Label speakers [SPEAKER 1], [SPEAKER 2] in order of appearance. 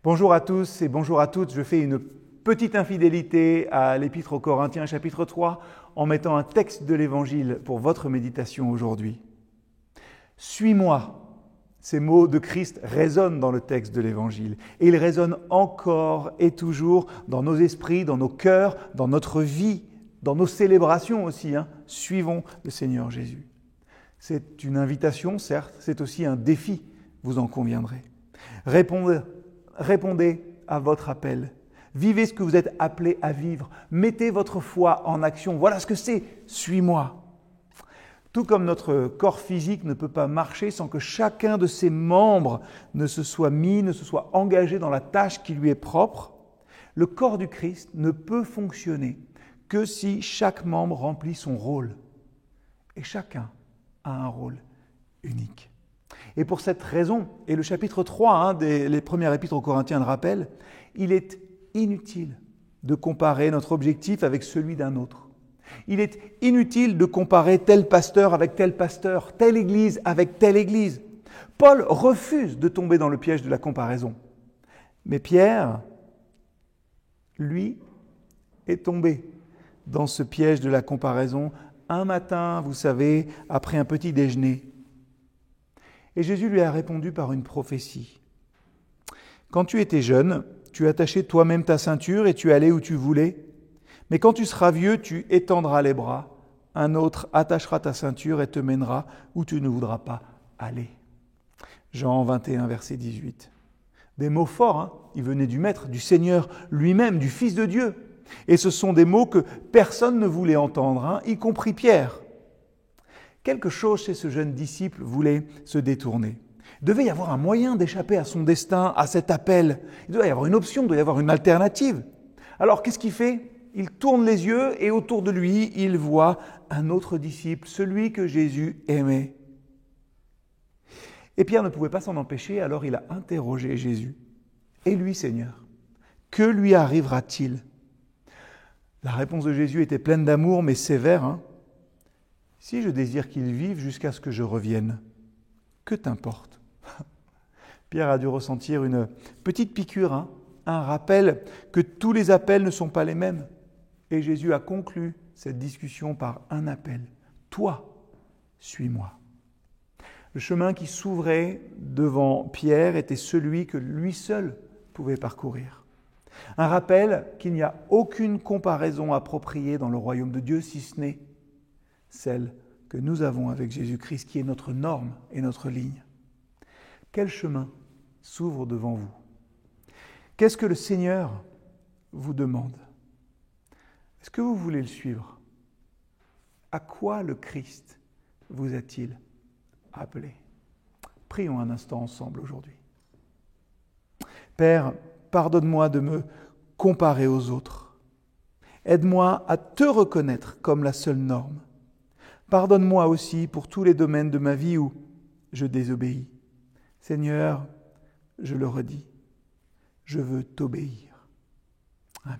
[SPEAKER 1] Bonjour à tous et bonjour à toutes. Je fais une petite infidélité à l'Épître aux Corinthiens, chapitre 3, en mettant un texte de l'Évangile pour votre méditation aujourd'hui. Suis-moi. Ces mots de Christ résonnent dans le texte de l'Évangile et ils résonnent encore et toujours dans nos esprits, dans nos cœurs, dans notre vie, dans nos célébrations aussi. Suivons le Seigneur Jésus. C'est une invitation, certes, c'est aussi un défi, vous en conviendrez. Répondez à votre appel. Vivez ce que vous êtes appelés à vivre. Mettez votre foi en action. Voilà ce que c'est. Suis-moi. Tout comme notre corps physique ne peut pas marcher sans que chacun de ses membres ne se soit engagé dans la tâche qui lui est propre, le corps du Christ ne peut fonctionner que si chaque membre remplit son rôle. Et chacun a un rôle unique. Et pour cette raison, et le chapitre 3 des premières épîtres aux Corinthiens le rappelle, il est inutile de comparer notre objectif avec celui d'un autre. Il est inutile de comparer tel pasteur avec tel pasteur, telle église avec telle église. Paul refuse de tomber dans le piège de la comparaison. Mais Pierre, lui, est tombé dans ce piège de la comparaison un matin, vous savez, après un petit déjeuner. Et Jésus lui a répondu par une prophétie. Quand tu étais jeune, tu attachais toi-même ta ceinture et tu allais où tu voulais. Mais quand tu seras vieux, tu étendras les bras. Un autre attachera ta ceinture et te mènera où tu ne voudras pas aller. Jean 21, verset 18. Des mots forts, Ils venaient du Maître, du Seigneur lui-même, du Fils de Dieu. Et ce sont des mots que personne ne voulait entendre, y compris Pierre. Quelque chose chez ce jeune disciple voulait se détourner. Il devait y avoir un moyen d'échapper à son destin, à cet appel. Il doit y avoir une option, il doit y avoir une alternative. Alors qu'est-ce qu'il fait ? Il tourne les yeux et autour de lui, il voit un autre disciple, celui que Jésus aimait. Et Pierre ne pouvait pas s'en empêcher, alors il a interrogé Jésus. « Et lui, Seigneur, que lui arrivera-t-il » La réponse de Jésus était pleine d'amour, mais sévère. « Si je désire qu'il vive jusqu'à ce que je revienne, que t'importe ?» Pierre a dû ressentir une petite piqûre, un rappel que tous les appels ne sont pas les mêmes. Et Jésus a conclu cette discussion par un appel. « Toi, suis-moi ». Le chemin qui s'ouvrait devant Pierre était celui que lui seul pouvait parcourir. Un rappel qu'il n'y a aucune comparaison appropriée dans le royaume de Dieu, si ce n'est celle que nous avons avec Jésus-Christ, qui est notre norme et notre ligne. Quel chemin s'ouvre devant vous ? Qu'est-ce que le Seigneur vous demande ? Est-ce que vous voulez le suivre ? À quoi le Christ vous a-t-il appelé ? Prions un instant ensemble aujourd'hui. Père, pardonne-moi de me comparer aux autres. Aide-moi à te reconnaître comme la seule norme. Pardonne-moi aussi pour tous les domaines de ma vie où je désobéis. Seigneur, je le redis, je veux t'obéir. Amen.